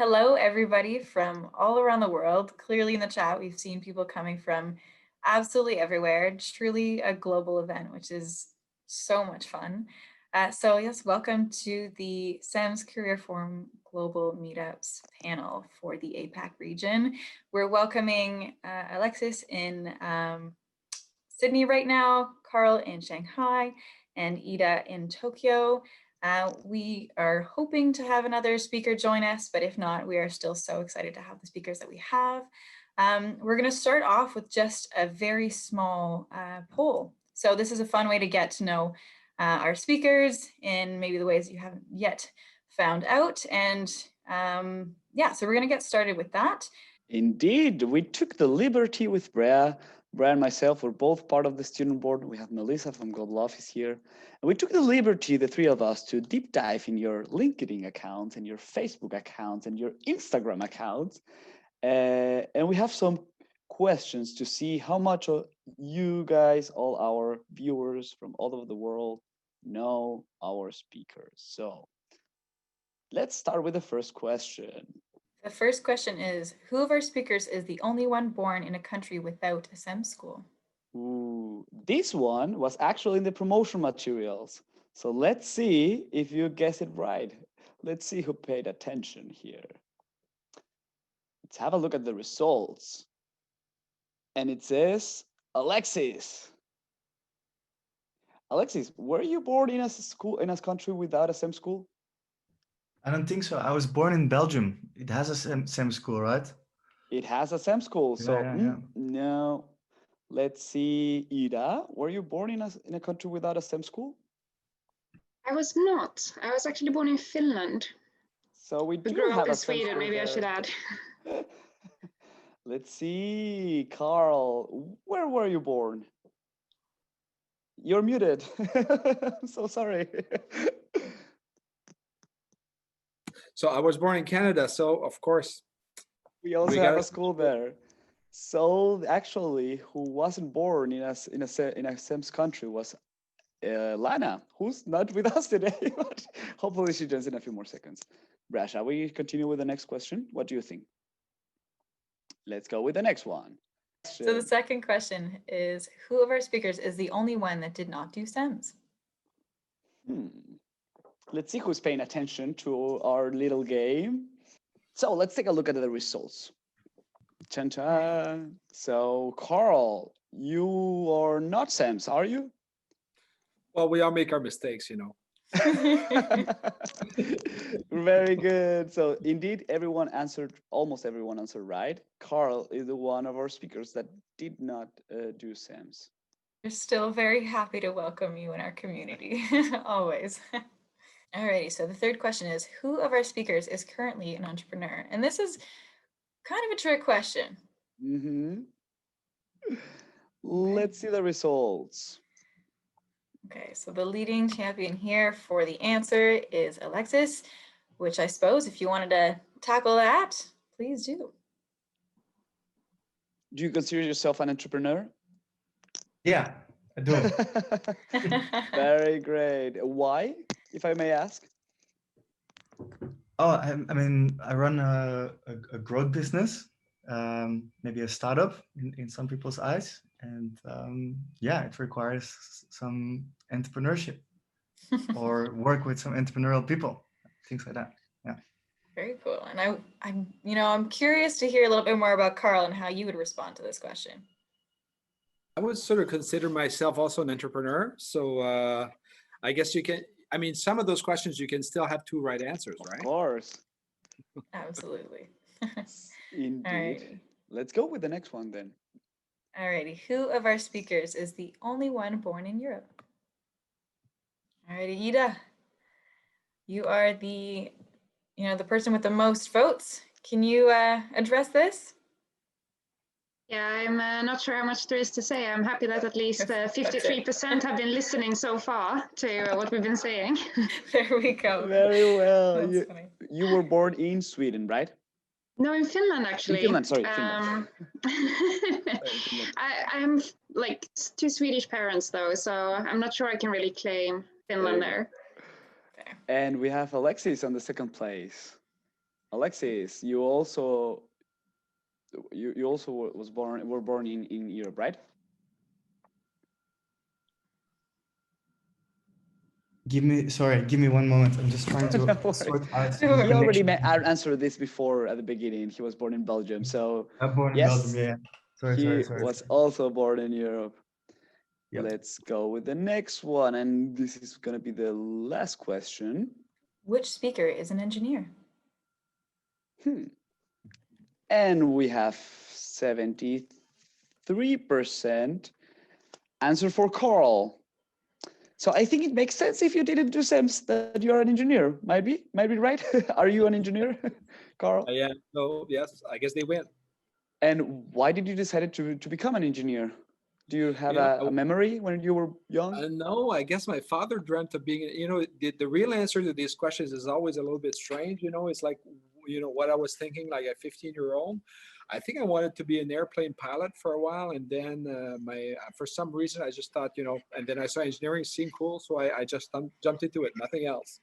Hello, everybody from all around the world. Clearly in the chat, we've seen people coming from absolutely everywhere. It's truly a global event, which is so much fun. So yes, welcome to the CEMS Career Forum Global Meetups panel for the APAC region. We're welcoming Alexis in Sydney right now, Carl in Shanghai, and Ida in Tokyo. We are hoping to have another speaker join us, but if not, we are still so excited to have the speakers that we have. We're going to start off with just a very small poll. So this is a fun way to get to know our speakers in maybe the ways you haven't yet found out. And yeah, so we're going to get started with that. Indeed, we took the liberty with Brea. Brea and myself were both part of the student board. We have Melissa from Global Office here. And we took the liberty, the three of us, to deep dive in your LinkedIn accounts and your Facebook accounts and your Instagram accounts. And we have some questions to see how much you guys, all our viewers from all over the world, know our speakers. So let's start with the first question. The first question is, who of our speakers is the only one born in a country without a CEMS school? Ooh, this one was actually in the promotion materials. So let's see if you guess it right. Let's see who paid attention here. Let's have a look at the results. And it says, Alexis. Alexis, were you born in a school, in a country without a STEM school? I don't think so. I was born in Belgium. It has a STEM school, right? It has a STEM school. So yeah. No. Let's see, Ida, were you born in a country without a STEM school? I was not. I was actually born in Finland. So we grew have up in a STEM Sweden, school maybe there. I should add. Let's see, Carl, where were you born? You're muted. I'm so sorry. So I was born in Canada, so of course. We also have a school there. So actually, who wasn't born in a STEM country was Lana, who's not with us today, but hopefully she joins in a few more seconds. Brad, shall we continue with the next question? What do you think? Let's go with the next one. So the second question is, who of our speakers is the only one that did not do CEMS? Let's see who's paying attention to our little game. So let's take a look at the results. Chan-chan. So Carl, you are not SEMS, are you? Well, we all make our mistakes, you know. Very good. So indeed, almost everyone answered right. Carl is the one of our speakers that did not do SEMS. We're still very happy to welcome you in our community, always. Alrighty, so the third question is, who of our speakers is currently an entrepreneur? And this is kind of a trick question. Let's see the results. Okay, so the leading champion here for the answer is Alexis, which I suppose if you wanted to tackle that, please do. Do you consider yourself an entrepreneur? Yeah, I do. Very great. Why, if I may ask? Oh, I mean, I run a growth business, maybe a startup in some people's eyes. And yeah, it requires some entrepreneurship or work with some entrepreneurial people, things like that. Yeah. Very cool. And I'm curious to hear a little bit more about Carl and how you would respond to this question. I would sort of consider myself also an entrepreneur. So I guess you can, I mean, some of those questions you can still have two right answers, right? Of course. Absolutely. Indeed. Alrighty. Let's go with the next one then. Alrighty, who of our speakers is the only one born in Europe? Alrighty, Ida, you are the person with the most votes. Can you address this? Yeah, I'm not sure how much there is to say. I'm happy that at least 53% have been listening so far to what we've been saying. There we go. Very well. You were born in Sweden, right? No, in Finland, actually. In Finland, sorry, Finland. I'm like two Swedish parents, though, so I'm not sure I can really claim Finland there. And we have Alexis on the second place. Alexis, you also were born in Europe, right? Give me one moment. I'm just trying No to worries. sort out He the already connection. answered this before at the beginning. He was born in Belgium, so I'm born in yes, Belgium, yeah. he Sorry. was also born in Europe. Yep. Let's go with the next one, and this is going to be the last question. Which speaker is an engineer? And we have 73% answer for Carl. So I think it makes sense if you didn't do CEMS that you're an engineer. Might be right. Are you an engineer, Carl? Yeah. So yes, I guess they win. And why did you decide to become an engineer? Do you have a memory when you were young? No, I guess my father dreamt of being, the real answer to these questions is always a little bit strange. It's like, what I was thinking, like a 15-year-old. I think I wanted to be an airplane pilot for a while. And then for some reason, I just thought, and then I saw engineering seemed cool. So I just jumped into it, nothing else.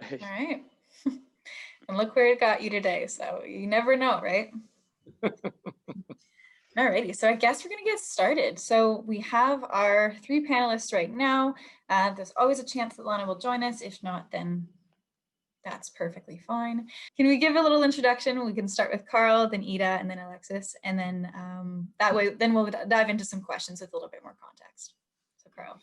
All right. And look where it got you today. So you never know, right? Alrighty, so I guess we're going to get started. So we have our 3 panelists right now. There's always a chance that Lana will join us. If not, then that's perfectly fine. Can we give a little introduction? We can start with Carl, then Ida, and then Alexis. And then that way, then we'll dive into some questions with a little bit more context. So Carl.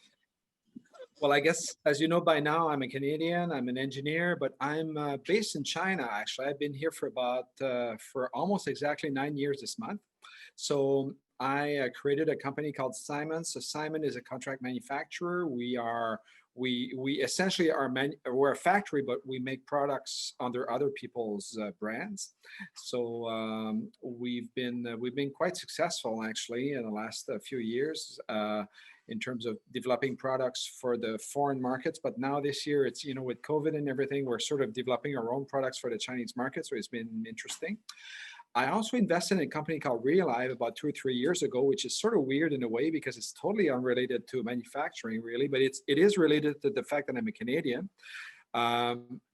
Well, I guess, as you know by now, I'm a Canadian, I'm an engineer, but I'm based in China, actually. I've been here for almost exactly 9 years this month. So I created a company called CEMS. So CEMS is a contract manufacturer. We essentially we're a factory, but we make products under other people's brands. So we've been quite successful actually in the last few years in terms of developing products for the foreign markets. But now this year, it's with COVID and everything, we're sort of developing our own products for the Chinese market. So it's been interesting. I also invested in a company called Realive about 2 or 3 years ago, which is sort of weird in a way because it's totally unrelated to manufacturing, really. But it is related to the fact that I'm a Canadian,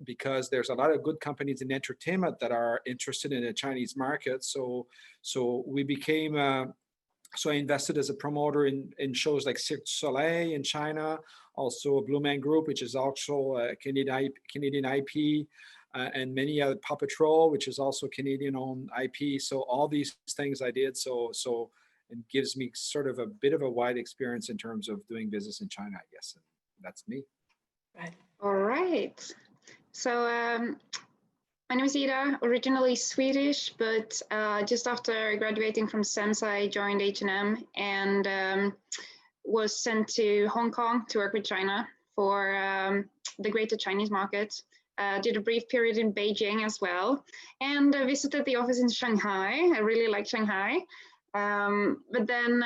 because there's a lot of good companies in entertainment that are interested in the Chinese market. So we became. So I invested as a promoter in shows like Cirque du Soleil in China, also Blue Man Group, which is also a Canadian IP. And many other Paw Patrol, which is also Canadian-owned IP. So all these things I did. So it gives me sort of a bit of a wide experience in terms of doing business in China, I guess. And that's me. Right. All right. So my name is Ida, originally Swedish, but just after graduating from CEMS, I joined H&M and was sent to Hong Kong to work with China for the greater Chinese market. Did a brief period in Beijing as well, and visited the office in Shanghai. I really like Shanghai. But then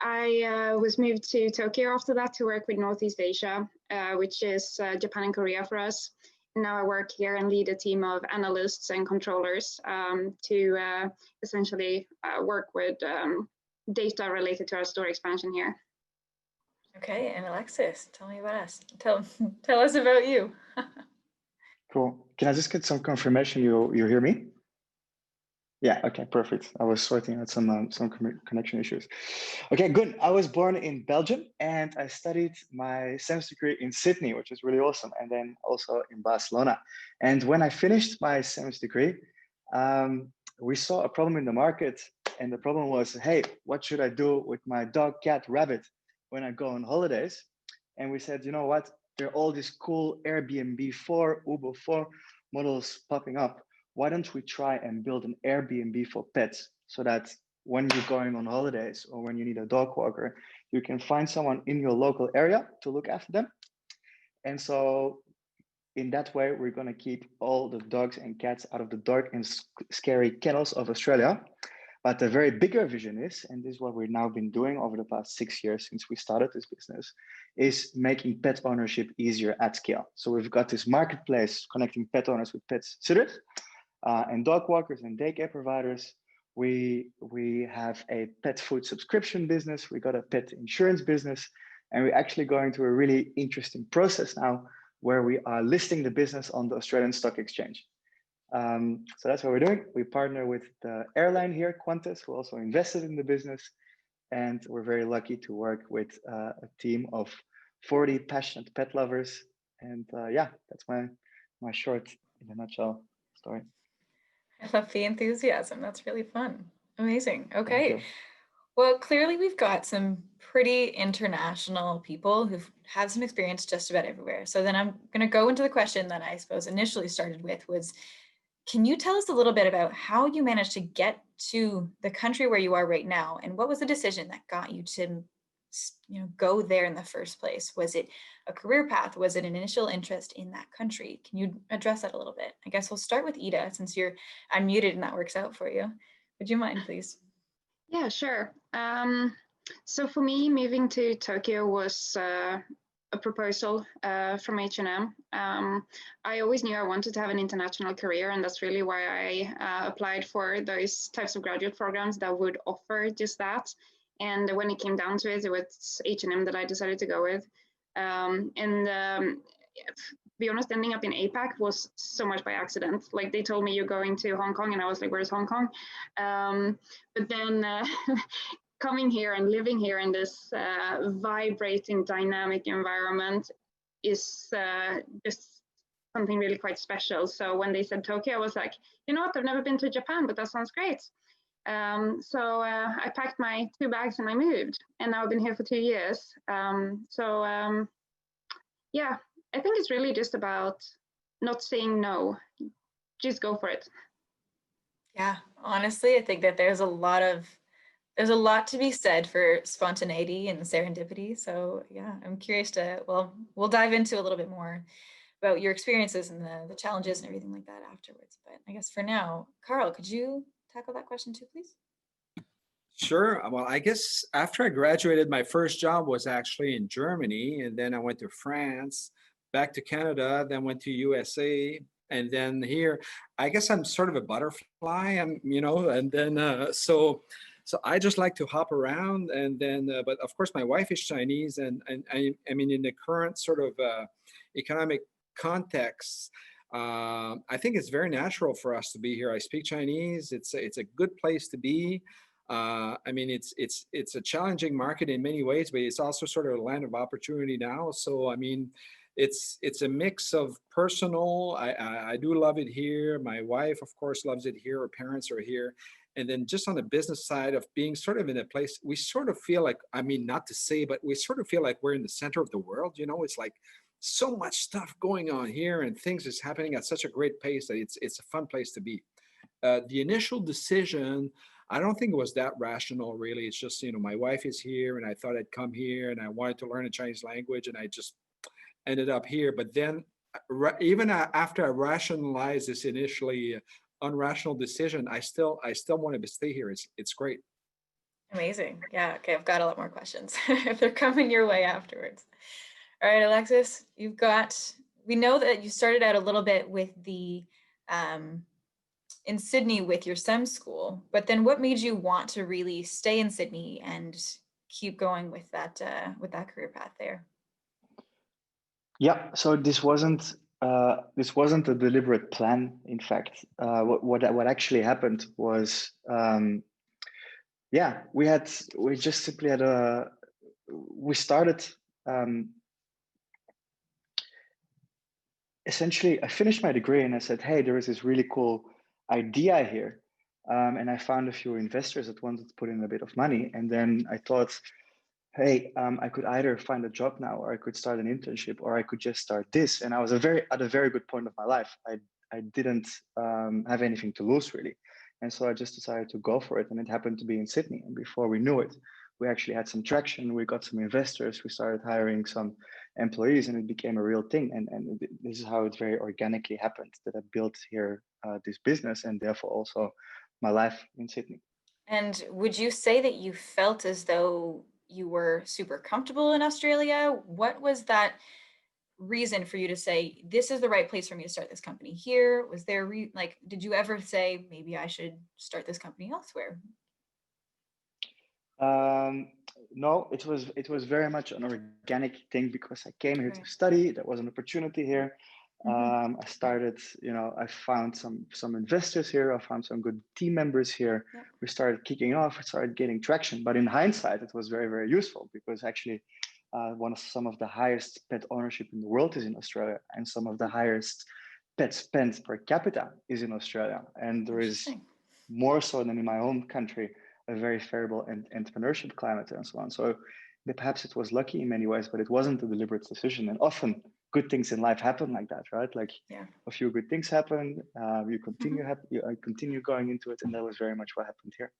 I was moved to Tokyo after that to work with Northeast Asia, which is Japan and Korea for us. Now I work here and lead a team of analysts and controllers to essentially work with data related to our store expansion here. Okay, and Alexis, tell me about us. Tell us about you. Cool. Can I just get some confirmation you hear me? Yeah, okay, perfect. I was sorting out some connection issues. Okay, good. I was born in Belgium and I studied my CEMS degree in Sydney, which is really awesome, and then also in Barcelona. And when I finished my CEMS degree, we saw a problem in the market, and the problem was, hey, what should I do with my dog, cat, rabbit when I go on holidays? And we said, you know what? There are all these cool Airbnb 4, Uber 4 models popping up. Why don't we try and build an Airbnb for pets so that when you're going on holidays or when you need a dog walker, you can find someone in your local area to look after them. And so in that way, we're going to keep all the dogs and cats out of the dark and scary kennels of Australia. But the very bigger vision is, and this is what we've now been doing over the past 6 years since we started this business, is making pet ownership easier at scale. So we've got this marketplace connecting pet owners with pet sitters and dog walkers and daycare providers. We have a pet food subscription business. We got a pet insurance business, and we're actually going through a really interesting process now where we are listing the business on the Australian Stock Exchange. So that's what we're doing. We partner with the airline here, Qantas, who also invested in the business. And we're very lucky to work with a team of 40 passionate pet lovers. And yeah, that's my short, in a nutshell, story. I love the enthusiasm. That's really fun. Amazing. Thank Okay. you. Well, clearly we've got some pretty international people who have some experience just about everywhere. So then I'm going to go into the question that I suppose initially started with was, can you tell us a little bit about how you managed to get to the country where you are right now? And what was the decision that got you to, go there in the first place? Was it a career path? Was it an initial interest in that country? Can you address that a little bit? I guess we'll start with Ida since you're unmuted and that works out for you. Would you mind, please? Yeah, sure. So for me, moving to Tokyo was a proposal from H&M. I always knew I wanted to have an international career, and that's really why I applied for those types of graduate programs that would offer just that. And when it came down to it, it was H&M that I decided to go with. To be honest, ending up in APAC was so much by accident. Like they told me you're going to Hong Kong, and I was like, "Where's Hong Kong?" But then coming here and living here in this vibrating, dynamic environment is just something really quite special. So when they said Tokyo, I was like, you know what? I've never been to Japan, but that sounds great. So I packed my 2 bags and I moved, and now I've been here for 2 years. Yeah, I think it's really just about not saying no, just go for it. Yeah, honestly, I think that there's a lot to be said for spontaneity and serendipity. So yeah, I'm curious we'll dive into a little bit more about your experiences and the challenges and everything like that afterwards. But I guess for now, Carl, could you tackle that question too, please? Sure. Well, I guess after I graduated, my first job was actually in Germany, and then I went to France, back to Canada, then went to USA, and then here. I guess I'm sort of a butterfly, and then so I just like to hop around, and then but of course my wife is Chinese, and I mean in the current sort of economic context. I think it's very natural for us to be here. I speak Chinese. It's a good place to be. I mean, it's a challenging market in many ways, but it's also sort of a land of opportunity now. So, I mean, it's a mix of personal. I do love it here. My wife, of course, loves it here. Her parents are here. And then just on the business side of being sort of in a place, we sort of feel like, I mean, not to say, but we sort of feel like we're in the center of the world. It's like so much stuff going on here and things is happening at such a great pace that it's a fun place to be. The initial decision, I don't think it was that rational, really. It's just, my wife is here and I thought I'd come here and I wanted to learn a Chinese language and I just ended up here. But then even after I rationalized this initially unrational decision, I still wanted to stay here. It's great. Amazing. Yeah. Okay. I've got a lot more questions if they're coming your way afterwards. All right, Alexis, we know that you started out a little bit with in Sydney with your CEMS school, but then what made you want to really stay in Sydney and keep going with that career path there? Yeah, so this wasn't a deliberate plan. In fact, what actually happened was, yeah, we started. Essentially, I finished my degree and I said, hey, there is this really cool idea here. And I found a few investors that wanted to put in a bit of money. And then I thought, hey, I could either find a job now, or I could start an internship, or I could just start this. And I was at a very good point of my life. I didn't have anything to lose, really. And so I just decided to go for it. And it happened to be in Sydney. And before we knew it, we actually had some traction. We got some investors. We started hiring some employees, and it became a real thing. And this is how it very organically happened that I built here this business, and therefore also my life in Sydney. And would you say that you felt as though you were super comfortable in Australia? What was that reason for you to say, this is the right place for me to start this company here? Was there did you ever say, maybe I should start this company elsewhere? No, it was very much an organic thing because I came here to study. There was an opportunity here. I started, I found some investors here. I found some good team members here. Yep. We started kicking off. We started getting traction. But in hindsight, it was very, very useful because actually, some of the highest pet ownership in the world is in Australia, and some of the highest pet spend per capita is in Australia. And there is Interesting. more so than in my own country a very favorable entrepreneurship climate and so on. So perhaps it was lucky in many ways, but it wasn't a deliberate decision. And often good things in life happen like that, right? Like a few good things happen, you continue going into it, and that was very much what happened here.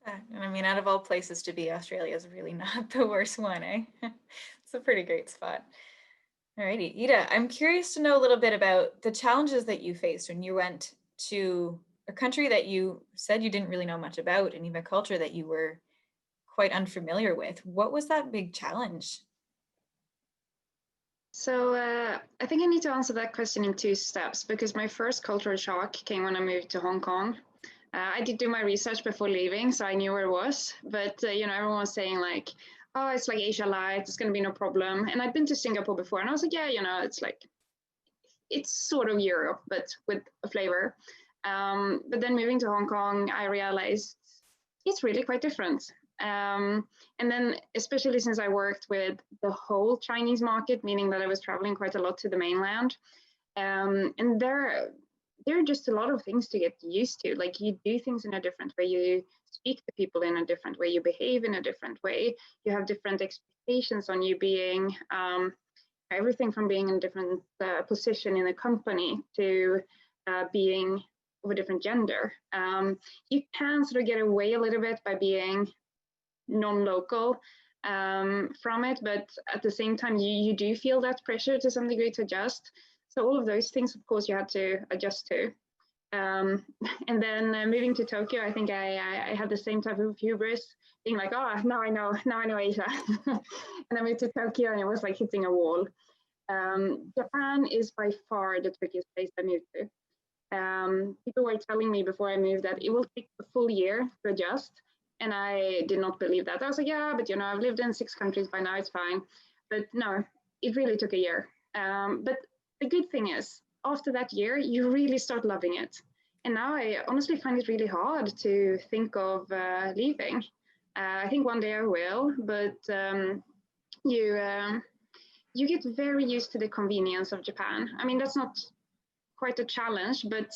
And I mean, out of all places to be, Australia is really not the worst one, eh? It's a pretty great spot. Alrighty, Ida, I'm curious to know a little bit about the challenges that you faced when you went to a country that you said you didn't really know much about, and even a culture that you were quite unfamiliar with. What was that big challenge? So I think I need to answer that question in 2 steps, because my first cultural shock came when I moved to Hong Kong. I did do my research before leaving, so I knew where it was. But, everyone was saying like, oh, it's like Asia Light, it's going to be no problem. And I'd been to Singapore before, and I was like, yeah, it's sort of Europe, but with a flavor. But then moving to Hong Kong, I realized it's really quite different. And then, especially since I worked with the whole Chinese market, meaning that I was traveling quite a lot to the mainland, and there are just a lot of things to get used to. Like, you do things in a different way, you speak to people in a different way, you behave in a different way, you have different expectations on you being everything from being in a different position in a company to being of a different gender. You can sort of get away a little bit by being non-local from it, but at the same time you do feel that pressure to some degree to adjust. So all of those things, of course, you had to adjust to. And then moving to Tokyo, I think I had the same type of hubris, being like, oh, now I know Asia. And I moved to Tokyo, and it was like hitting a wall. Japan is by far the trickiest place I moved to. People were telling me before I moved that it will take a full year to adjust. And I did not believe that. I was like, yeah, but I've lived in 6 countries by now, it's fine. But no, it really took a year. But the good thing is, after that year, you really start loving it. And now I honestly find it really hard to think of leaving. I think one day I will, but you get very used to the convenience of Japan. I mean, that's not quite a challenge, but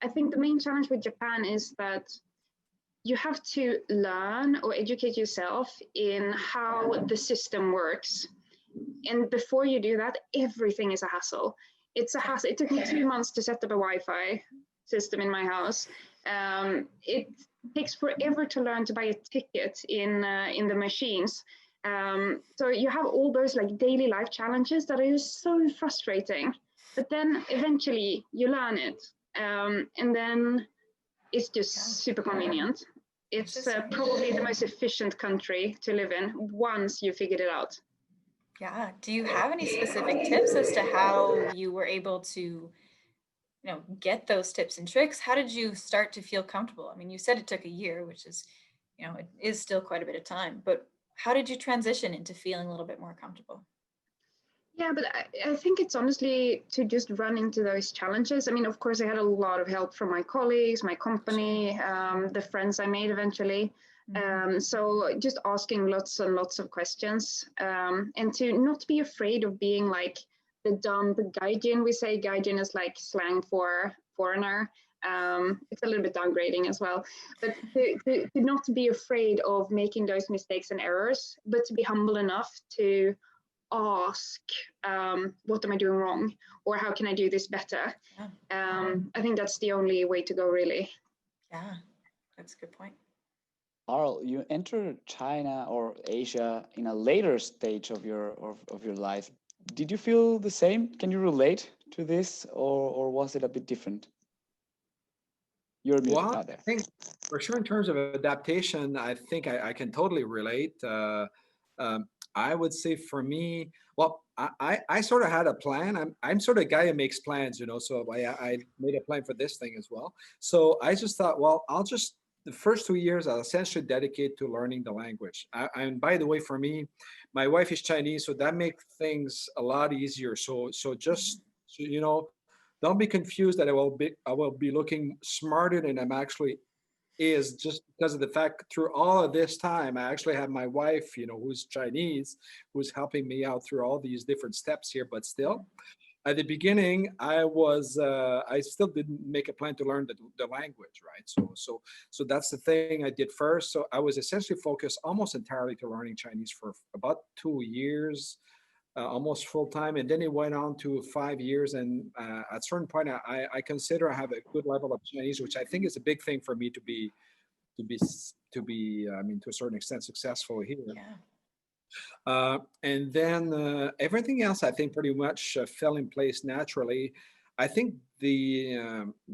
I think the main challenge with Japan is that you have to learn or educate yourself in how the system works. And before you do that, everything is a hassle. It's a hassle. It took me 2 months to set up a Wi-Fi system in my house. It takes forever to learn to buy a ticket in the machines. So you have all those like daily life challenges that are so frustrating. But then eventually you learn it. And then it's just super convenient. It's probably the most efficient country to live in once you figured it out. Yeah. Do you have any specific tips as to how you were able to, get those tips and tricks? How did you start to feel comfortable? I mean, you said it took a year, which is, it is still quite a bit of time, but how did you transition into feeling a little bit more comfortable? Yeah, but I think it's honestly to just run into those challenges. I mean, of course, I had a lot of help from my colleagues, my company, the friends I made eventually. So just asking lots and lots of questions, and to not be afraid of being like the gaijin. We say gaijin is like slang for foreigner. It's a little bit downgrading as well, but to not be afraid of making those mistakes and errors, but to be humble enough to ask, what am I doing wrong, or how can I do this better? I think that's the only way to go, really. Yeah, that's a good point. Carl, you entered China or Asia in a later stage of your life. Did you feel the same? Can you relate to this, or was it a bit different? You're muted. Well, I think for sure in terms of adaptation, I think I can totally relate. I would say for me, well, I sort of had a plan. I'm sort of a guy who makes plans, so I made a plan for this thing as well. So I just thought, well, the first 2 years I'll essentially dedicate to learning the language. And by the way, for me, my wife is Chinese, so that makes things a lot easier. So just So, don't be confused that I will be looking smarter than I'm actually is, just because of the fact through all of this time, I actually have my wife, who's Chinese, who's helping me out through all these different steps here. But still, at the beginning, I still didn't make a plan to learn the language, right? So that's the thing I did first. So I was essentially focused almost entirely to learning Chinese for about 2 years, almost full time, and then it went on to 5 years. And at a certain point, I consider I have a good level of Chinese, which I think is a big thing for me to be, I mean, to a certain extent, successful here. Yeah. And then everything else, I think, pretty much fell in place naturally. I think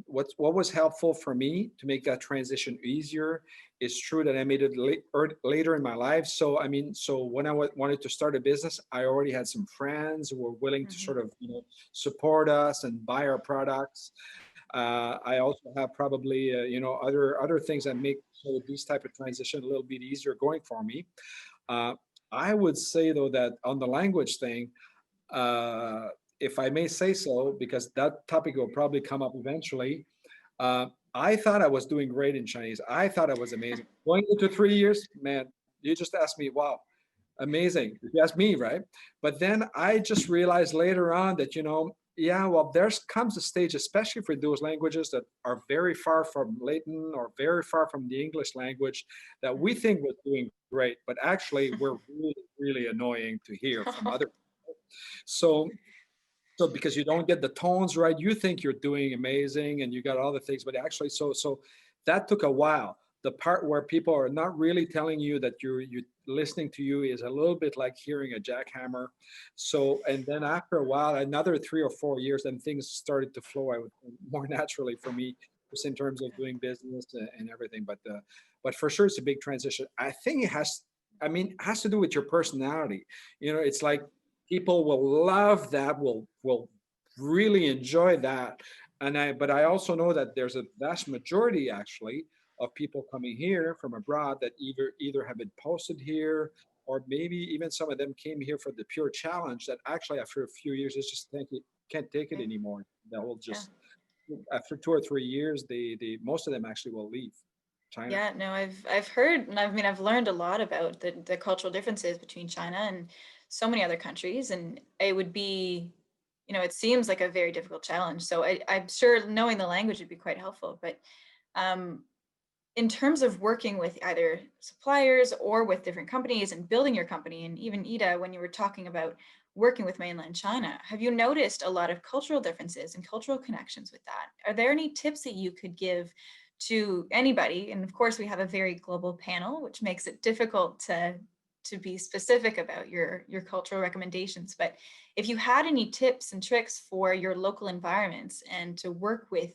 what was helpful for me to make that transition easier is true that I made it later in my life. So I mean, so when I wanted to start a business, I already had some friends who were willing to sort of support us and buy our products. I also have probably other things that make sort of this type of transition a little bit easier going for me. I would say though that on the language thing, if I may say so, because that topic will probably come up eventually. I thought I was doing great in Chinese. I thought I was amazing. Going into 3 years, man, you just asked me, wow, amazing. If you ask me, right? But then I just realized later on that, yeah, well, there comes a stage, especially for those languages that are very far from Latin or very far from the English language, that we think we're doing great, but actually we're really, really annoying to hear from other people. So because you don't get the tones right, you think you're doing amazing and you got all the things, but actually, so that took a while. The part where people are not really telling you that you listening to you is a little bit like hearing a jackhammer. So, and then after a while, another 3 or 4 years, then things started to flow more naturally for me, just in terms of doing business and everything. But for sure, it's a big transition. I think it has to do with your personality. It's like people will love that, will really enjoy that. But I also know that there's a vast majority actually of people coming here from abroad that either have been posted here, or maybe even some of them came here for the pure challenge, that actually after a few years it's just can't take it anymore. That will just after 2 or 3 years, they most of them actually will leave China. Yeah, no, I've heard, and I've learned a lot about the cultural differences between China and so many other countries, and it would be, it seems like a very difficult challenge. So I'm sure knowing the language would be quite helpful. But in terms of working with either suppliers or with different companies and building your company, and even Ida, when you were talking about working with mainland China, have you noticed a lot of cultural differences and cultural connections with that? Are there any tips that you could give to anybody? And of course, we have a very global panel, which makes it difficult to be specific about your cultural recommendations. But if you had any tips and tricks for your local environments and to work with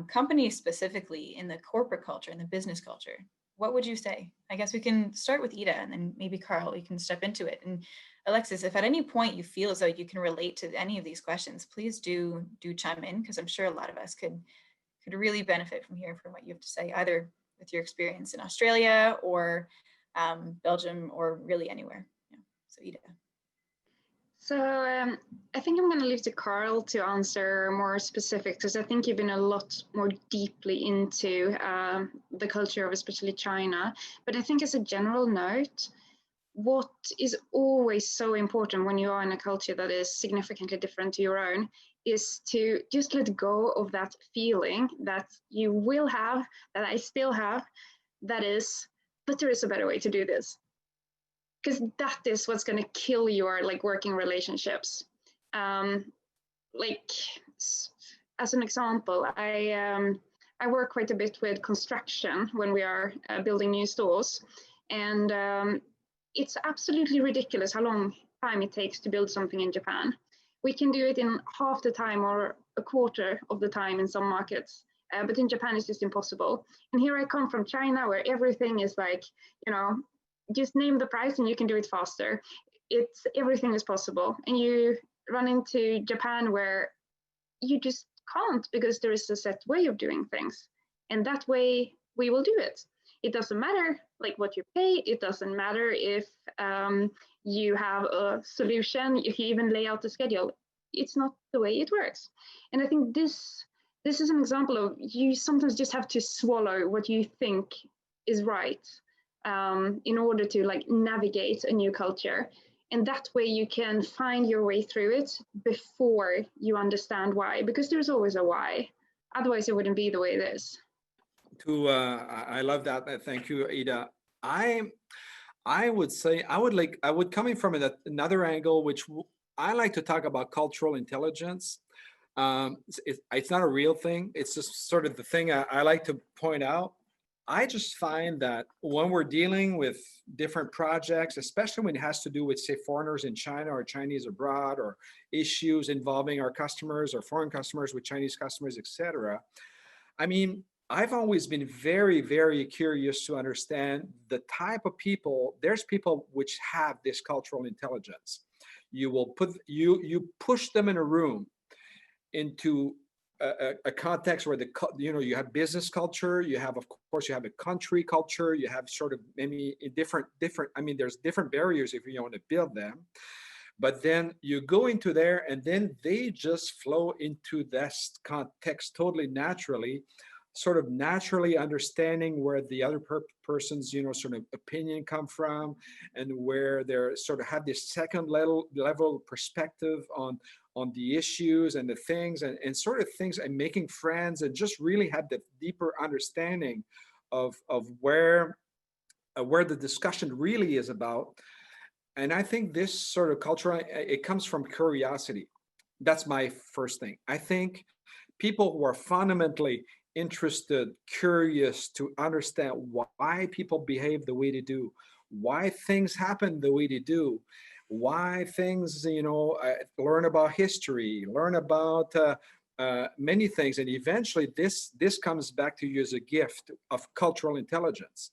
companies specifically in the corporate culture and the business culture, what would you say? I guess we can start with Ida, and then maybe Carl, you can step into it. And Alexis, if at any point you feel as though you can relate to any of these questions, please do chime in, because I'm sure a lot of us could really benefit from hearing from what you have to say, either with your experience in Australia or Belgium, or really anywhere. So Ida. So I think I'm going to leave to Carl to answer more specific, because I think you've been a lot more deeply into the culture of especially China. But I think as a general note, what is always so important when you are in a culture that is significantly different to your own is to just let go of that feeling that you will have, that I still have, that is, but there is a better way to do this. Because that is what's going to kill your working relationships. Like as an example, I work quite a bit with construction when we are building new stores, and it's absolutely ridiculous how long time it takes to build something in Japan. We can do it in half the time or a quarter of the time in some markets, but in Japan it's just impossible. And here I come from China, where everything is like, just name the price and you can do it faster. Everything is possible. And you run into Japan where you just can't, because there is a set way of doing things. And that way we will do it. It doesn't matter what you pay. It doesn't matter if you have a solution, if you even lay out the schedule. it's not the way it works. And I think this is an example of, you sometimes just have to swallow what you think is right, in order to like navigate a new culture. And that way you can find your way through it before you understand why, because there's always a why. Otherwise it wouldn't be the way it is. I love that. Thank you, Ida. I would say I would coming from another angle, which I like to talk about cultural intelligence. It's not a real thing. It's just sort of the thing I like to point out. I just find that when we're dealing with different projects, especially when it has to do with, say, foreigners in China or Chinese abroad, or issues involving our customers or foreign customers with Chinese customers, etc. I mean, I've always been very, very curious to understand the type of people. There's people which have this cultural intelligence. You push them in a room into a context where you have business culture, you have, of course, you have a country culture, you have sort of maybe different. I mean, there's different barriers if you want to build them. But then you go into there, and then they just flow into this context totally naturally, sort of naturally understanding where the other person's, sort of opinion come from, and where they're sort of have this second level perspective on the issues and the things, and sort of things, and making friends, and just really have the deeper understanding of where the discussion really is about. And I think this sort of culture, it comes from curiosity. That's my first thing. I think people who are fundamentally interested, curious to understand why people behave the way they do, why things happen the way they do, why things, learn about history, learn about many things. And eventually this comes back to you as a gift of cultural intelligence.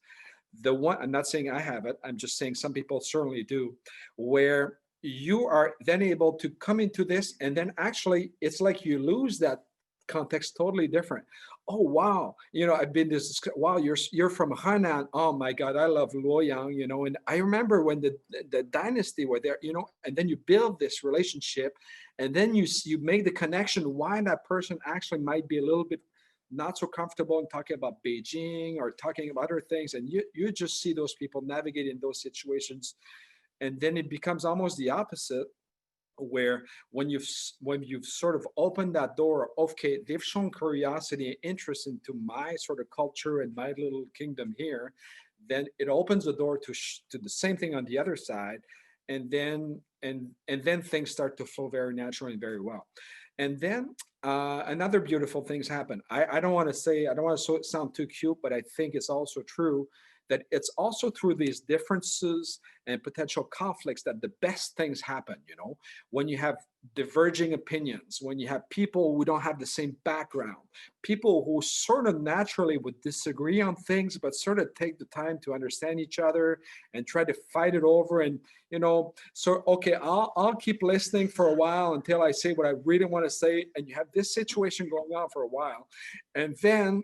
The one, I'm not saying I have it, I'm just saying some people certainly do, where you are then able to come into this, and then actually it's like you lose that context totally different. Oh wow, I've been this. Wow, you're from Hainan. Oh my God, I love Luoyang. And I remember when the dynasty were there. And then you build this relationship, and then you make the connection why that person actually might be a little bit not so comfortable in talking about Beijing or talking about other things, and you just see those people navigate in those situations, and then it becomes almost the opposite, where when you've sort of opened that door, okay, they've shown curiosity and interest into my sort of culture and my little kingdom here, then it opens the door to the same thing on the other side, and then things start to flow very naturally and very well. And then another beautiful things happen. I don't want to sound too cute, but I think it's also true that it's also through these differences and potential conflicts that the best things happen. When you have diverging opinions, when you have people who don't have the same background, people who sort of naturally would disagree on things, but sort of take the time to understand each other and try to fight it over. And, so, okay, I'll keep listening for a while until I say what I really want to say. And you have this situation going on for a while. And then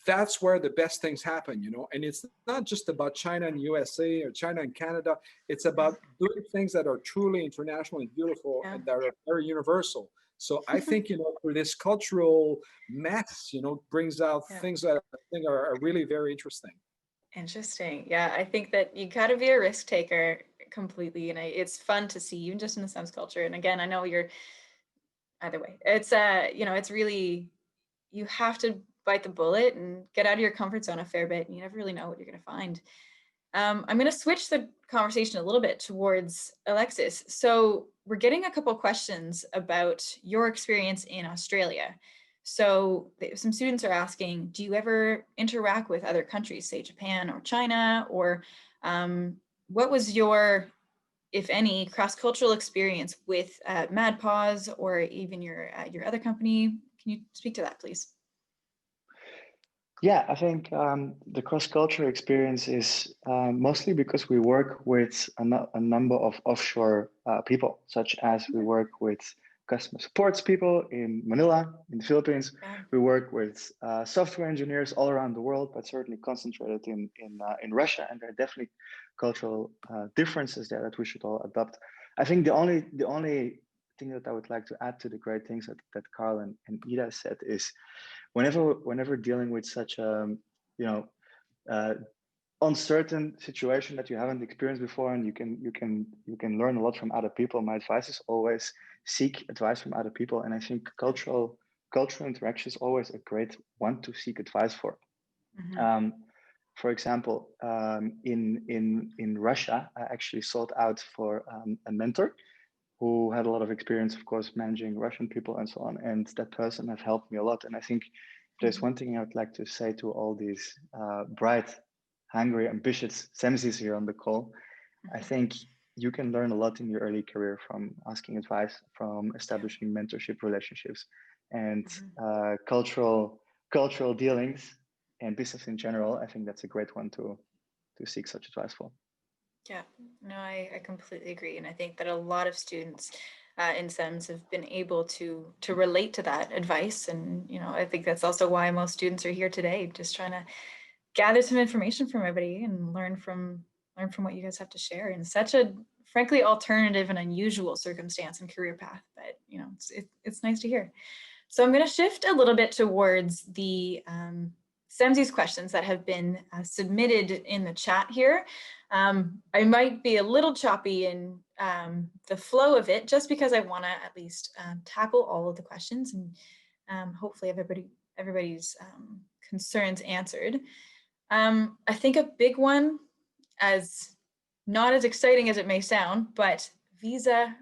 that's where the best things happen, and it's not just about China and USA or China and Canada. It's about doing things that are truly international and beautiful, and that are very universal. So I think, through this cultural mess, brings out things that I think are really very interesting. Interesting. Yeah, I think that you got to be a risk taker completely. And it's fun to see, even just in the CEMS culture. And again, I know you're either way. It's, it's really, you have to bite the bullet and get out of your comfort zone a fair bit. And you never really know what you're going to find. I'm going to switch the conversation a little bit towards Alexis. So we're getting a couple questions about your experience in Australia. So some students are asking, do you ever interact with other countries, say Japan or China, or what was your, if any, cross-cultural experience with Mad Paws or even your other company? Can you speak to that, please? Yeah, I think the cross-cultural experience is mostly because we work with a number of offshore people, such as we work with customer supports people in Manila, in the Philippines. Yeah. We work with software engineers all around the world, but certainly concentrated in Russia. And there are definitely cultural differences there that we should all adopt. I think the only thing that I would like to add to the great things that Carl and Ida said is whenever dealing with such a, you know, uncertain situation that you haven't experienced before, and you can learn a lot from other people. My advice is always seek advice from other people, and I think cultural interaction is always a great one to seek advice for. For example, in Russia, I actually sought out for a mentor who had a lot of experience, of course, managing Russian people and so on. And that person has helped me a lot. And I think there's one thing I would like to say to all these bright, hungry, ambitious CEMSis here on the call. I think you can learn a lot in your early career from asking advice, from establishing mentorship relationships, and cultural dealings and business in general. I think that's a great one to seek such advice for. Yeah, no, I completely agree. And I think that a lot of students in CEMS have been able to relate to that advice. And, you know, I think that's also why most students are here today, just trying to gather some information from everybody and learn from what you guys have to share in such a frankly alternative and unusual circumstance and career path. But, you know, it's nice to hear. So I'm going to shift a little bit towards the CEMSI's questions that have been submitted in the chat here. I might be a little choppy in the flow of it, just because I want to at least tackle all of the questions and hopefully everybody's concerns answered. I think a big one, as not as exciting as it may sound, but visa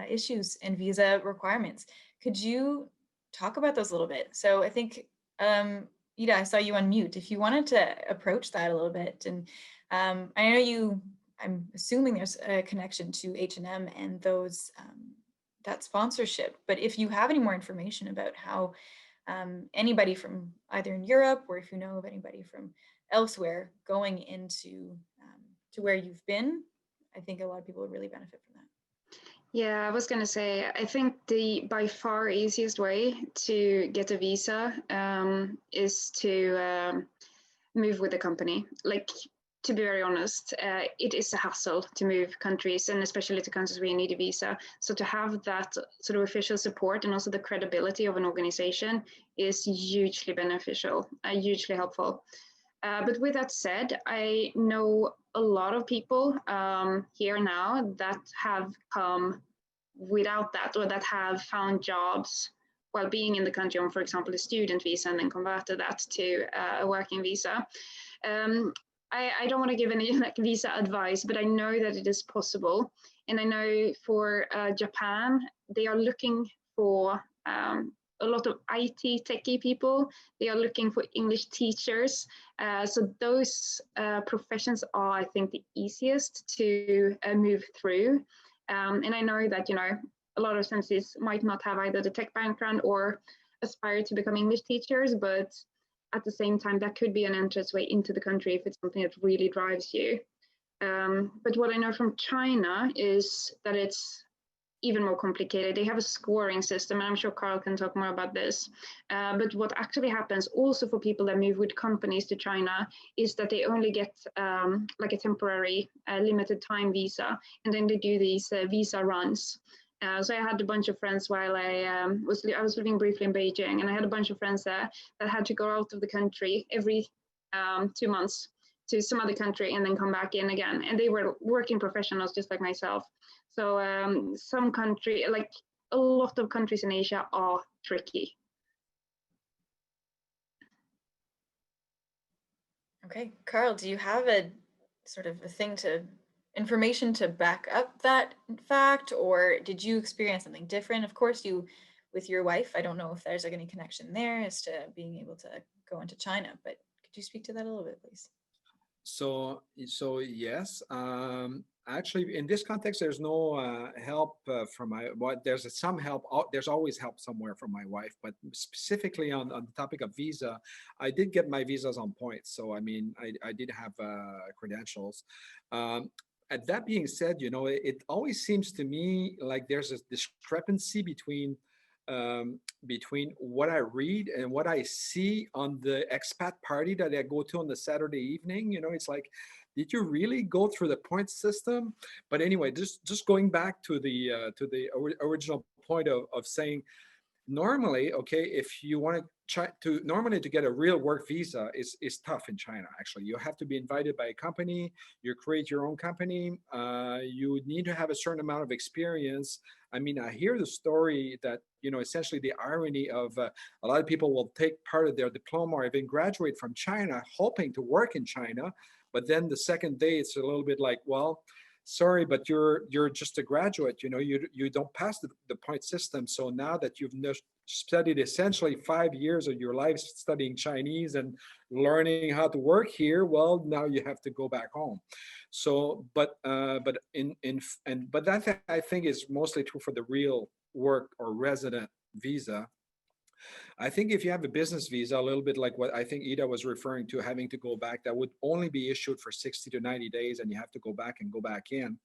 issues and visa requirements. Could you talk about those a little bit? So I think, Ida, I saw you on mute. If you wanted to approach that a little bit, and I know I'm assuming there's a connection to H&M and those that sponsorship, but if you have any more information about how anybody from either in Europe, or if you know of anybody from elsewhere going into to where you've been, I think a lot of people would really benefit from that. Yeah, I was going to say, I think the by far easiest way to get a visa is to move with the company. Like, to be very honest, it is a hassle to move countries, and especially to countries where you need a visa. So to have that sort of official support and also the credibility of an organization is hugely beneficial, hugely helpful. But with that said, I know a lot of people here now that have come without that, or that have found jobs while being in the country on, for example, a student visa, and then converted that to a working visa. I don't want to give any like visa advice, but I know that it is possible. And I know for Japan, they are looking for a lot of IT techie people. They are looking for English teachers. So those professions are, I think, the easiest to move through. And I know that, you know, a lot of CEMSis might not have either the tech background or aspire to become English teachers, but at the same time, that could be an entrance way into the country if it's something that really drives you. But what I know from China is that it's even more complicated. They have a scoring system, and I'm sure Carl can talk more about this. But what actually happens also for people that move with companies to China is that they only get like a temporary limited time visa, and then they do these visa runs. So I had a bunch of friends while I was living briefly in Beijing, and I had a bunch of friends there that had to go out of the country every 2 months to some other country and then come back in again. And they were working professionals just like myself. So some country, like a lot of countries in Asia are tricky. Okay, Carl, do you have a sort of information to back up that fact, or did you experience something different? Of course, you, with your wife, I don't know if there's any connection there as to being able to go into China, but could you speak to that a little bit, please? So yes, actually in this context, there's no help from my, well, there's some help, there's always help somewhere from my wife, but specifically on the topic of visa, I did get my visas on point. So, I mean, I did have credentials. That being said, you know, it always seems to me like there's a discrepancy between what I read and what I see on the expat party that I go to on the Saturday evening. You know, it's like did you really go through the point system? But anyway, just going back to the original point of saying, normally, okay, if you want to try to, normally to get a real work visa is tough in China. Actually, you have to be invited by a company, you create your own company, you need to have a certain amount of experience. I mean, I hear the story that, you know, essentially the irony of a lot of people will take part of their diploma or even graduate from China hoping to work in China, but then the second day it's a little bit like, well, sorry, but you're just a graduate, you know, you don't pass the point system. So now that you've studied essentially 5 years of your life studying Chinese and learning how to work here, well, now you have to go back home. So, but that I think is mostly true for the real work or resident visa. I think if you have a business visa, a little bit like what I think Ida was referring to, having to go back, that would only be issued for 60 to 90 days and you have to go back and go back in.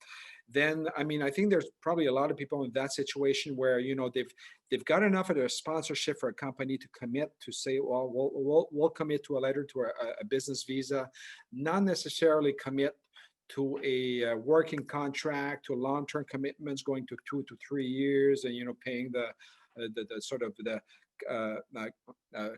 Then, I mean, I think there's probably a lot of people in that situation where, you know, they've got enough of their sponsorship for a company to commit to say, well, we'll commit to a letter to a business visa, not necessarily commit to a working contract, to long-term commitments going to 2 to 3 years, and, you know, paying the sort of the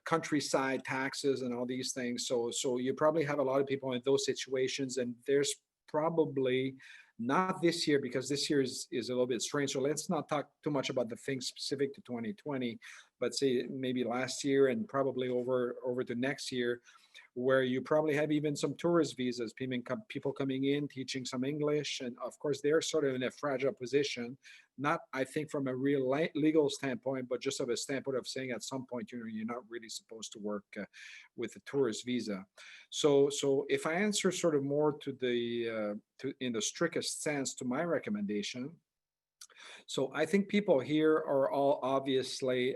countryside taxes and all these things. So you probably have a lot of people in those situations, and there's probably not this year, because this year is a little bit strange. So let's not talk too much about the things specific to 2020, but say maybe last year and probably over to next year, where you probably have even some tourist visas, people coming in, teaching some English. And of course, they're sort of in a fragile position, not, I think, from a real legal standpoint, but just of a standpoint of saying at some point, you know, you're not really supposed to work with a tourist visa. So if I answer sort of more to in the strictest sense to my recommendation, so I think people here are all obviously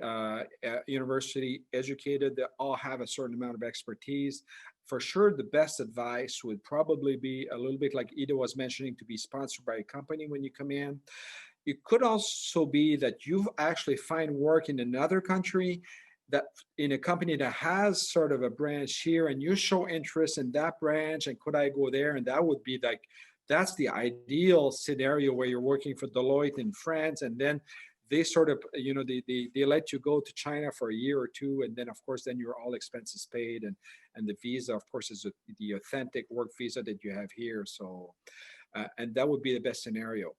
university educated. They all have a certain amount of expertise. For sure, the best advice would probably be a little bit like Ida was mentioning, to be sponsored by a company when you come in. It could also be that you've actually find work in another country, that in a company that has sort of a branch here, and you show interest in that branch, and could I go there? And that would be like, that's the ideal scenario, where you're working for Deloitte in France, and then they sort of, you know, they let you go to China for a year or two, and then of course, then you're all expenses paid, and the visa, of course, is the authentic work visa that you have here. So, and that would be the best scenario.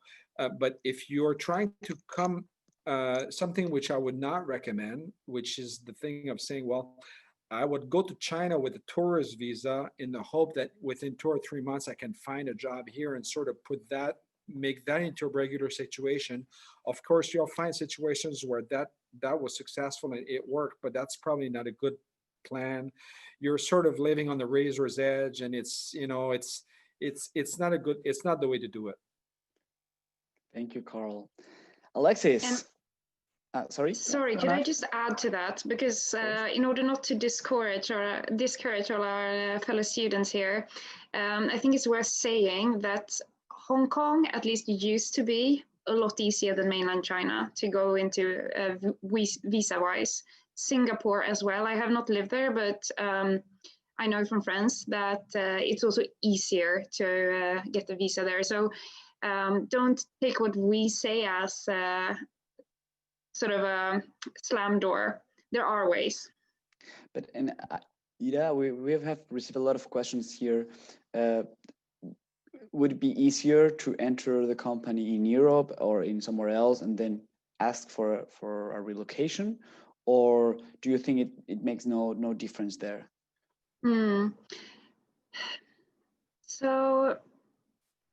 But if you're trying to come, something which I would not recommend, which is the thing of saying, well, I would go to China with a tourist visa in the hope that within 2 or 3 months I can find a job here, and sort of make that into a regular situation. Of course, you'll find situations where that was successful and it worked, but that's probably not a good plan. You're sort of living on the razor's edge, and it's, you know, it's not the way to do it. Thank you, Carl. Alexis. Sorry, could I just add to that? Because in order not to discourage all our fellow students here, I think it's worth saying that Hong Kong at least used to be a lot easier than mainland China to go into visa-wise. Singapore as well. I have not lived there, but I know from friends that it's also easier to get the visa there. So don't take what we say as sort of a slam door. There are ways. But Ida, we have received a lot of questions here. Would it be easier to enter the company in Europe or in somewhere else and then ask for a relocation, or do you think it makes no difference there? So,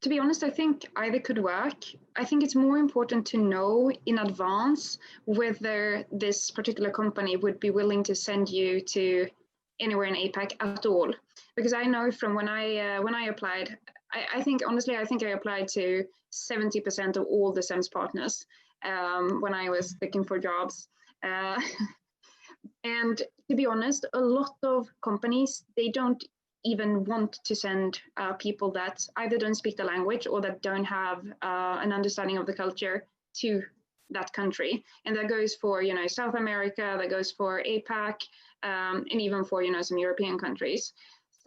to be honest, I think either could work. I think it's more important to know in advance whether this particular company would be willing to send you to anywhere in APAC at all. Because I know from when I applied, I think honestly, I applied to 70% of all the CEMS partners when I was looking for jobs. And to be honest, a lot of companies, they don't even want to send people that either don't speak the language or that don't have an understanding of the culture to that country. And that goes for, you know, South America, that goes for APAC, and even for, you know, some European countries.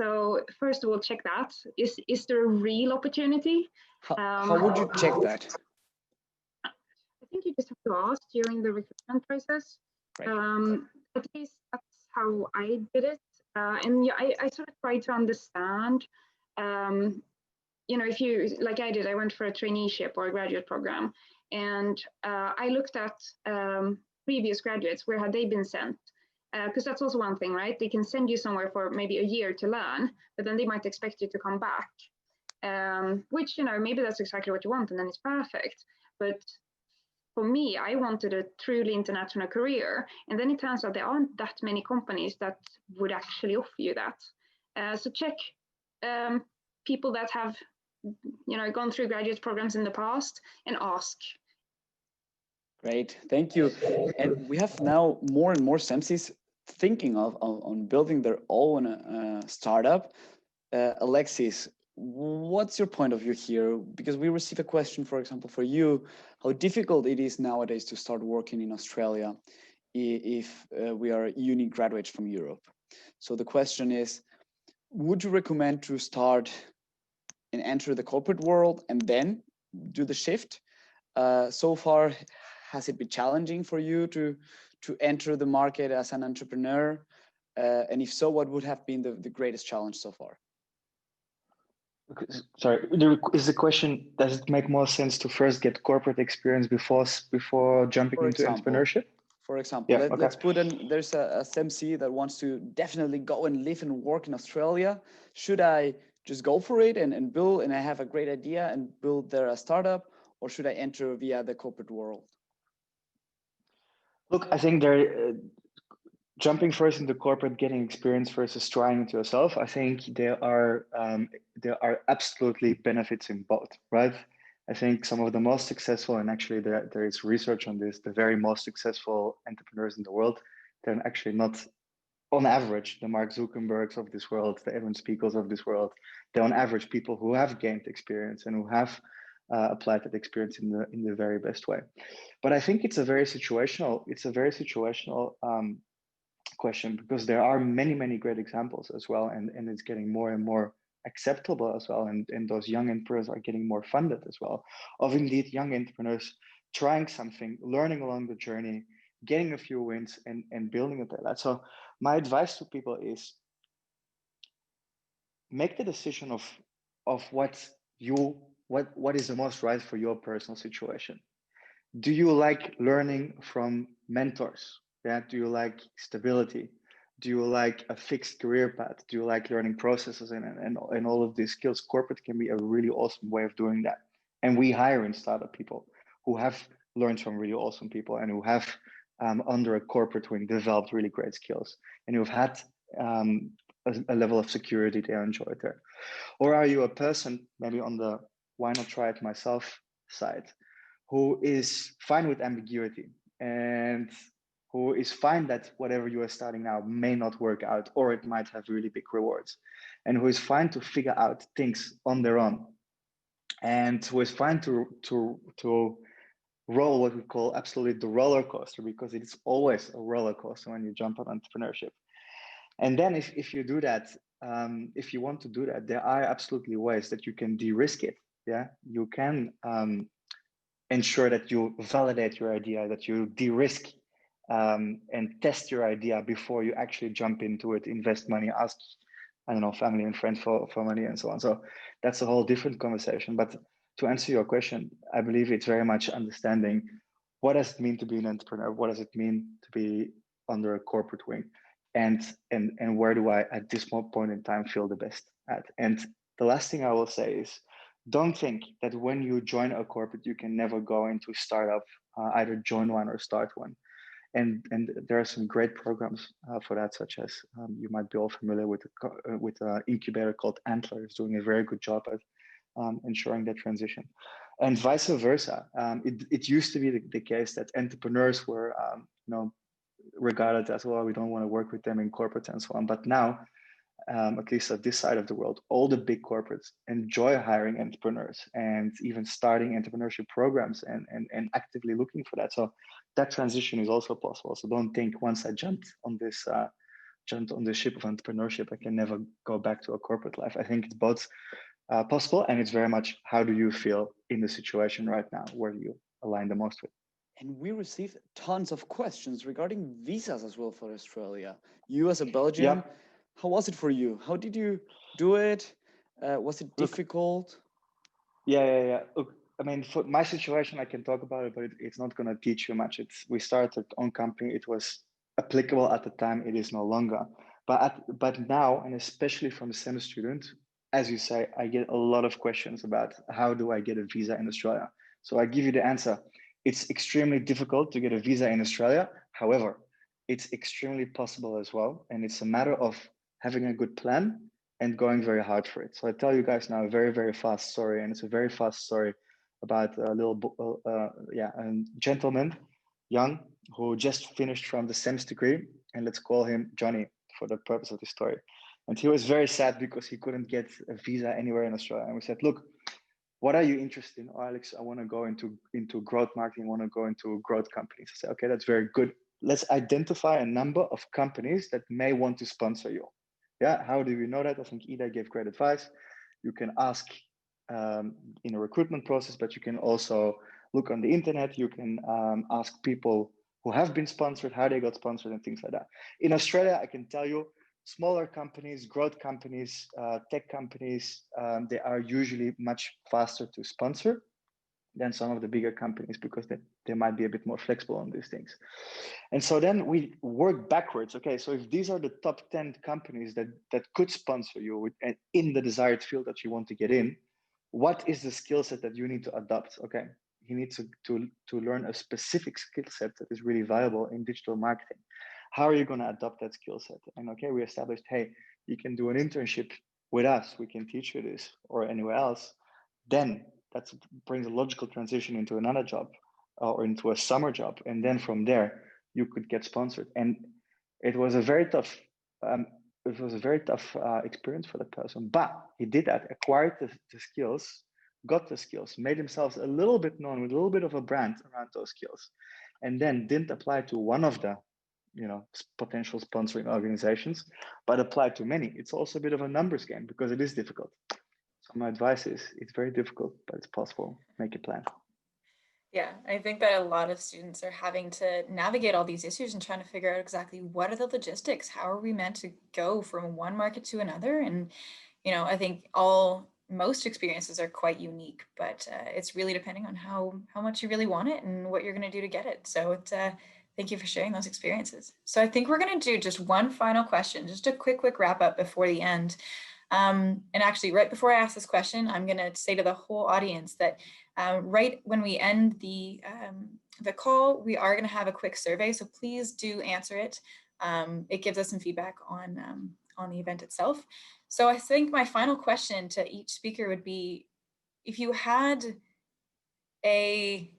So first of all, check that. Is there a real opportunity? How would you check that? I think you just have to ask during the recruitment process. Right. At least that's how I did it. And yeah, I sort of tried to understand, if you, like I did, I went for a traineeship or a graduate program, and I looked at previous graduates, where had they been sent? Because that's also one thing, right? They can send you somewhere for maybe a year to learn, but then they might expect you to come back, which, maybe that's exactly what you want and then it's perfect. But for me, I wanted a truly international career. And then it turns out there aren't that many companies that would actually offer you that. So check people that have, gone through graduate programs in the past and ask. Great, thank you. And we have now more and more CEMSs thinking on building their own startup. Alexis, what's your point of view here? Because we receive a question, for example, for you, how difficult it is nowadays to start working in Australia if we are uni graduates from Europe. So the question is, would you recommend to start and enter the corporate world and then do the shift? So far, has it been challenging for you to enter the market as an entrepreneur? And if so, what would have been the greatest challenge so far? Sorry, is the question, does it make more sense to first get corporate experience before jumping into entrepreneurship? For example, yeah, let's put in, there's a CEMC that wants to definitely go and live and work in Australia. Should I just go for it and build, and I have a great idea and build there a startup, or should I enter via the corporate world? Look, I think jumping first into corporate, getting experience versus trying it yourself, I think there are absolutely benefits in both, right? I think some of the most successful, and actually there is research on this, the very most successful entrepreneurs in the world, they're actually not, on average, the Mark Zuckerbergs of this world, the Evan Spiegels of this world. They're on average people who have gained experience and who have applied that experience in the very best way. But I think it's a very situational question, because there are many great examples as well, and it's getting more and more acceptable as well, and those young entrepreneurs are getting more funded as well, of indeed young entrepreneurs trying something, learning along the journey, getting a few wins, and building a that. So my advice to people is make the decision of what is the most right for your personal situation. Do you like learning from mentors? Yeah. Do you like stability? Do you like a fixed career path? Do you like learning processes and all of these skills? Corporate can be a really awesome way of doing that. And we hire in startup people who have learned from really awesome people and who have under a corporate wing developed really great skills and who've had a level of security they enjoy there. Or are you a person maybe on the why not try it myself side, who is fine with ambiguity and who is fine that whatever you are starting now may not work out, or it might have really big rewards, and who is fine to figure out things on their own, and who is fine to roll what we call absolutely the roller coaster, because it's always a roller coaster when you jump on entrepreneurship. And then if you do that, if you want to do that, there are absolutely ways that you can de-risk it. Yeah, you can ensure that you validate your idea, that you de-risk and test your idea before you actually jump into it, invest money, ask, I don't know, family and friends for money and so on. So that's a whole different conversation. But to answer your question, I believe it's very much understanding what does it mean to be an entrepreneur? What does it mean to be under a corporate wing? And where do I, at this point in time, feel the best at? And the last thing I will say is, don't think that when you join a corporate, you can never go into startup, either join one or start one. And there are some great programs for that, such as you might be all familiar with an incubator called Antler. It's doing a very good job at ensuring that transition. And vice versa. It used to be the case that entrepreneurs were regarded as, well, we don't want to work with them in corporate and so on. But now, at least at this side of the world, all the big corporates enjoy hiring entrepreneurs and even starting entrepreneurship programs and actively looking for that. So that transition is also possible. So don't think once I jumped on this jumped on the ship of entrepreneurship, I can never go back to a corporate life. I think it's both possible, and it's very much how do you feel in the situation right now, where do you align the most with. And we received tons of questions regarding visas as well for Australia. You as a Belgian, Yeah. how was it for you? How did you do it? Was it Look, difficult? yeah. Look, I mean, for my situation, I can talk about it, but it's not going to teach you much. We started our own company. It was applicable at the time. It is no longer. But now, and especially from the CEMS student, as you say, I get a lot of questions about how do I get a visa in Australia. So I give you the answer. It's extremely difficult to get a visa in Australia. However, it's extremely possible as well, and it's a matter of having a good plan and going very hard for it. So I tell you guys now a very, very fast story, and it's a very fast story about a gentleman, young, who just finished from the CEMS degree, and let's call him Johnny for the purpose of the story. And he was very sad because he couldn't get a visa anywhere in Australia. And we said, look, what are you interested in? Oh, Alex, I want to go into growth marketing, I want to go into growth companies. I said, okay, that's very good. Let's identify a number of companies that may want to sponsor you. Yeah, how do we know that? I think Ida gave great advice. You can ask in a recruitment process, but you can also look on the internet. You can ask people who have been sponsored, how they got sponsored, and things like that. In Australia, I can tell you, smaller companies, growth companies, tech companies, they are usually much faster to sponsor than some of the bigger companies because they might be a bit more flexible on these things. And so then we work backwards. Okay, so if these are the top 10 companies that could sponsor you in the desired field that you want to get in, what is the skill set that you need to adopt? Okay, you need to learn a specific skill set that is really valuable in digital marketing. How are you going to adopt that skill set? And okay, we established, hey, you can do an internship with us. We can teach you this, or anywhere else. Then that brings a logical transition into another job or into a summer job. And then from there, you could get sponsored. And it was a very tough experience for that person. But he did that, acquired the skills, got the skills, made himself a little bit known with a little bit of a brand around those skills, and then didn't apply to one of the potential sponsoring organizations, but applied to many. It's also a bit of a numbers game because it is difficult. So my advice is it's very difficult, but it's possible. Make a plan. Yeah, I think that a lot of students are having to navigate all these issues and trying to figure out exactly what are the logistics? How are we meant to go from one market to another? And, I think most experiences are quite unique, but it's really depending on how much you really want it and what you're going to do to get it. So thank you for sharing those experiences. So I think we're going to do just one final question, just a quick wrap up before the end. And actually, right before I ask this question, I'm going to say to the whole audience that right when we end the call, we are going to have a quick survey. So please do answer it. It gives us some feedback on the event itself. So I think my final question to each speaker would be, if you had a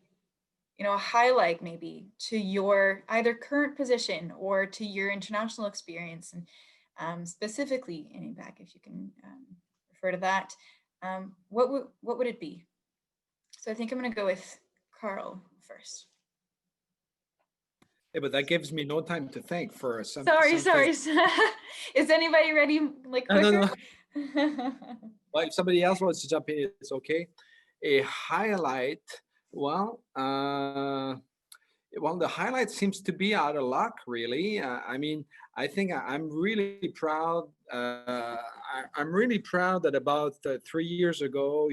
highlight maybe to your either current position or to your international experience, and specifically in APAC, if you can refer to that, what would it be? So I think I'm going to go with Carl first. Yeah, but that gives me no time to think for some. Sorry. Is anybody ready? Like quicker? No. Well, if somebody else wants to jump in, it's okay. A highlight. Well, the highlight seems to be out of luck, really. I mean, I think I'm really proud. I'm really proud that about 3 years ago,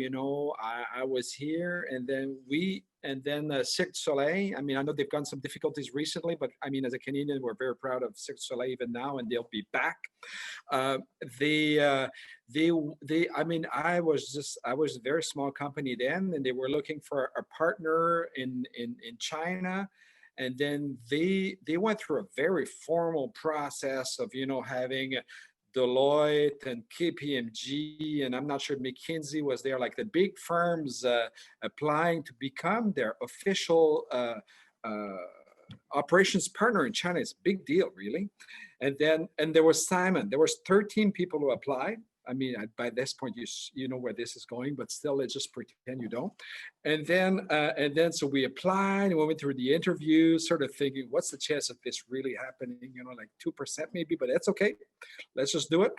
I was here, and then Cirque du Soleil. I mean, I know they've gone some difficulties recently, but I mean, as a Canadian, we're very proud of Cirque du Soleil even now, and they'll be back. I mean, I was a very small company then, and they were looking for a partner in China. And then they went through a very formal process of, having Deloitte and KPMG, and I'm not sure McKinsey was there, like the big firms applying to become their official operations partner in China. It's a big deal, really. And there was Simon. There was 13 people who applied. I mean, by this point, you know where this is going, but still, let's just pretend you don't. And then so we applied, and we went through the interview, sort of thinking, what's the chance of this really happening? You know, like 2% maybe, but that's okay. Let's just do it.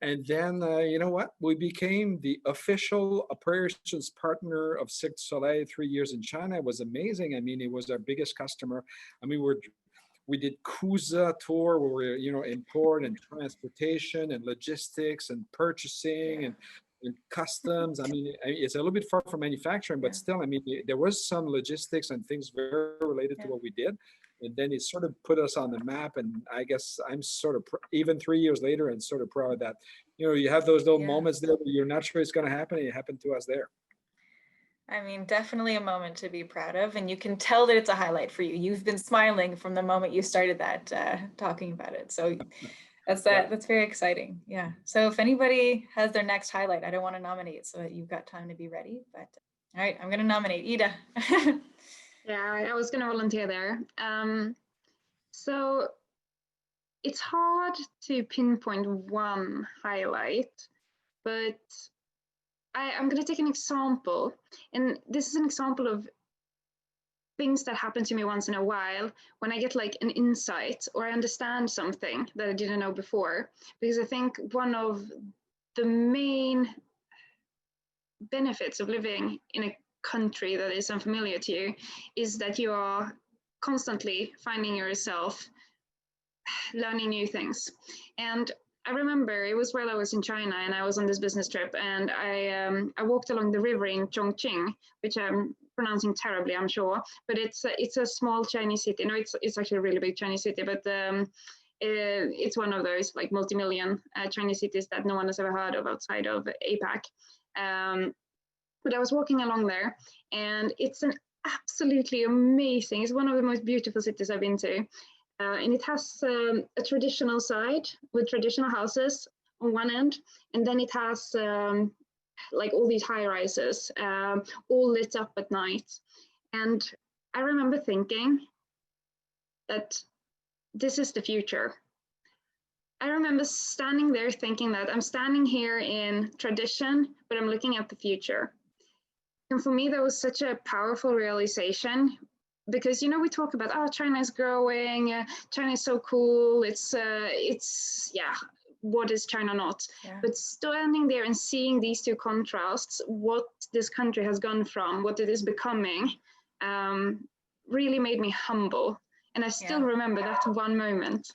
And then, you know what? We became the official operations partner of Cirque du Soleil 3 years in China. It was amazing. I mean, it was our biggest customer. I mean, we did Kusa tour where we, you know, import and transportation and logistics and purchasing and customs. I mean, it's a little bit far from manufacturing, but still, I mean, there was some logistics and things very related to what we did. And then it sort of put us on the map. And I guess I'm sort of, even 3 years later, and sort of proud that, you know, you have those little moments there where you're not sure it's going to happen, and it happened to us there. I mean, definitely a moment to be proud of, and you can tell that it's a highlight for you. You've been smiling from the moment you started that, talking about it. So that's very exciting. Yeah. So if anybody has their next highlight, I don't want to nominate so that you've got time to be ready, but all right, I'm going to nominate Ida. Yeah, I was going to volunteer there. So it's hard to pinpoint one highlight, but I'm going to take an example. And this is an example of things that happen to me once in a while when I get like an insight or I understand something that I didn't know before. Because I think one of the main benefits of living in a country that is unfamiliar to you is that you are constantly finding yourself learning new things. And I remember it was while I was in China and I was on this business trip, and I walked along the river in Chongqing, which I'm pronouncing terribly, I'm sure, but it's a small Chinese city. No, it's actually a really big Chinese city, but it's one of those like multi-million Chinese cities that no one has ever heard of outside of APAC. But I was walking along there, and it's an absolutely amazing, it's one of the most beautiful cities I've been to. And it has a traditional side with traditional houses on one end, and then it has like all these high rises, all lit up at night. And I remember thinking that this is the future. I remember standing there thinking that I'm standing here in tradition, but I'm looking at the future. And for me, that was such a powerful realization, because, you know, we talk about, oh, China is growing, China is so cool. It's yeah, what is China not? Yeah. But standing there and seeing these two contrasts, what this country has gone from, what it is becoming, really made me humble. And I still remember that one moment.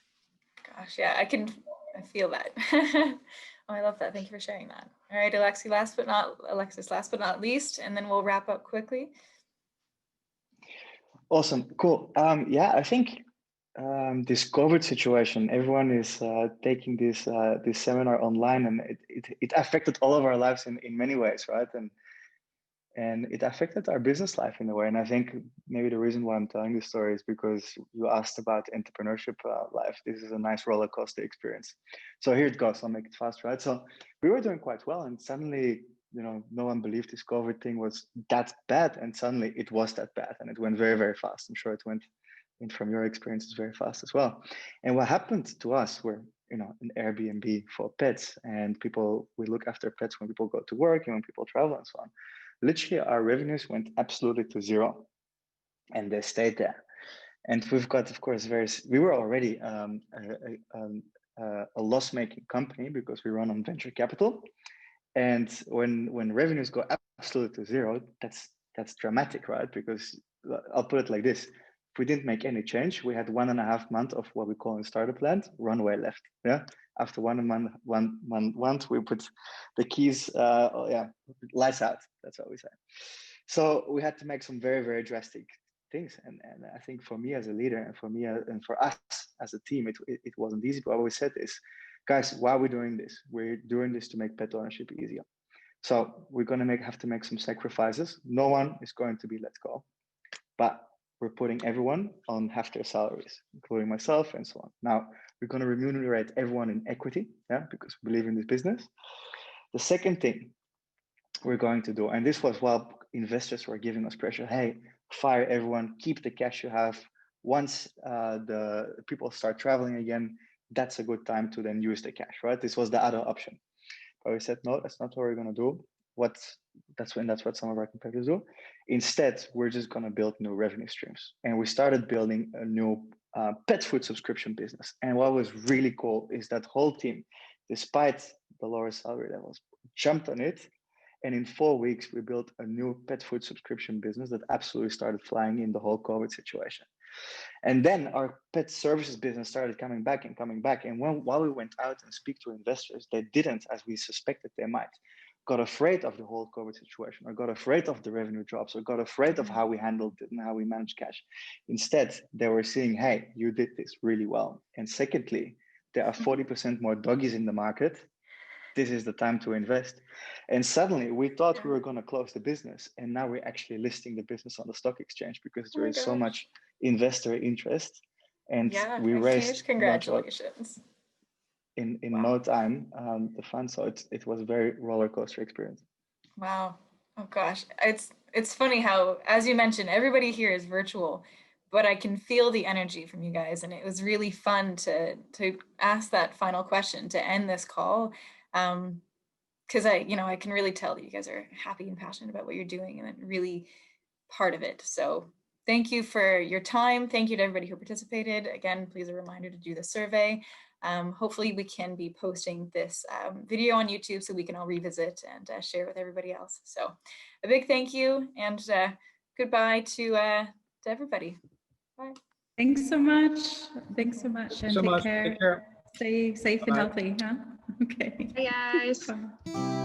Gosh, yeah, I feel that. Oh, I love that. Thank you for sharing that. All right, Alexis, last but not least, and then we'll wrap up quickly. Awesome, cool. Yeah, I think this COVID situation, everyone is taking this seminar online, and it affected all of our lives in many ways, right? And it affected our business life in a way. And I think maybe the reason why I'm telling this story is because you asked about entrepreneurship life. This is a nice roller coaster experience. So here it goes. I'll make it fast, right? So we were doing quite well, and suddenly, you know, no one believed this COVID thing was that bad, and suddenly it was that bad, and it went very, very fast. I'm sure it went from your experiences very fast as well. And what happened to us were, you know, an Airbnb for pets, and we look after pets when people go to work and when people travel and so on. Literally, our revenues went absolutely to zero, and they stayed there. And we've got, of course, we were already a loss-making company because we run on venture capital. And when revenues go absolutely to zero, that's dramatic, right? Because I'll put it like this: if we didn't make any change, we had 1.5 months of what we call in startup land runway left. Yeah. After one month, we put the keys, lights out. That's what we say. So we had to make some very, very drastic things. And I think for me as a leader, and for me and for us as a team, it wasn't easy. But what we said is, guys, why are we doing this? We're doing this to make pet ownership easier. So we're going to have to make some sacrifices. No one is going to be let go, but we're putting everyone on half their salaries, including myself and so on. Now, we're going to remunerate everyone in equity, because we believe in this business. The second thing we're going to do, and this was while investors were giving us pressure, hey, fire everyone, keep the cash you have. Once the people start traveling again, that's a good time to then use the cash, right? This was the other option. But we said, no, that's not what we're going to do. That's what some of our competitors do. Instead, we're just going to build new revenue streams. And we started building a new pet food subscription business. And what was really cool is that whole team, despite the lower salary levels, jumped on it. And in 4 weeks, we built a new pet food subscription business that absolutely started flying in the whole COVID situation. And then our pet services business started coming back. And while we went out and speak to investors, they didn't, as we suspected they might, got afraid of the whole COVID situation, or got afraid of the revenue drops, or got afraid of how we handled it and how we managed cash. Instead, they were seeing, hey, you did this really well. And secondly, there are 40% more doggies in the market. This is the time to invest. And suddenly we thought we were going to close the business. And now we're actually listing the business on the stock exchange because there is so much investor interest. And we raised huge congratulations. In no time, the fund. So it was a very roller coaster experience. Wow. Oh gosh. It's funny how, as you mentioned, everybody here is virtual, but I can feel the energy from you guys. And it was really fun to ask that final question to end this call. Because I can really tell that you guys are happy and passionate about what you're doing and really part of it. So thank you for your time. Thank you to everybody who participated. Again, please a reminder to do the survey. Hopefully we can be posting this video on YouTube so we can all revisit and share with everybody else. So a big thank you and goodbye to everybody. Bye. Thanks so much. Thanks so much. And So take much. care. Take care. Stay safe Bye-bye. and healthy. Huh? Okay. Hey guys. Bye.